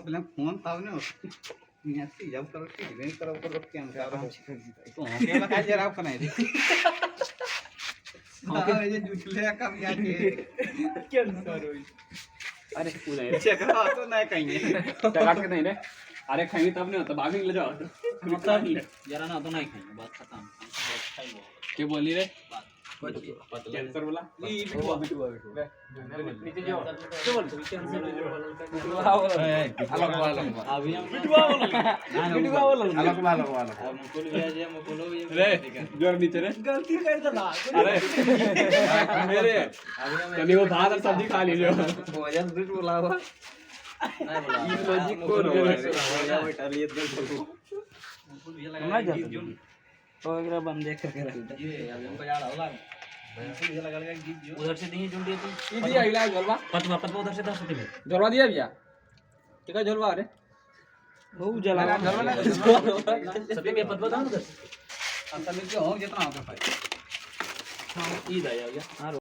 अपने फोन तावने न्यासी जाऊ करो की नहीं करो क्या हम तो क्या काय जरा आप नाही ओके ये जुटले का या के क्या करो अरे पूरा चेक करा तो नहीं कहीं काट के नहीं रे अरे खाएंगे तब नहीं होता भाभी ले जाओ मतलब जरा ना तो नहीं खाएंगे बात खत्म क्या बोली रे कैंसर बोला नीचे जाओ क्या बोल कैंसर अलग वाला अभी हम बिटुआ बोल अलग वाला मुकुल भैया जी मुकुल रे जोर नीचे रे गलती कर दला अरे मेरे कभी वो भात और सब्जी खा लीजिए भोजन बिट बोला हुआ ये लॉजिक को रो बेटा लिए दल मुकुल भैया लगा तो अगर हम देख करके रखते ये अभी हमको याद होला मुझे लगा गीत जो उधर से नहीं जुड़ दिए तुम ये दिया इलाज झोलवा पतवा उधर से 10 रुपए में झोलवा दिया भैया ठीक है झोलवा अरे बहुत जला झोलवा सभी में पतवा था उधर हम सब में हो जितना होता है हां ई दया यार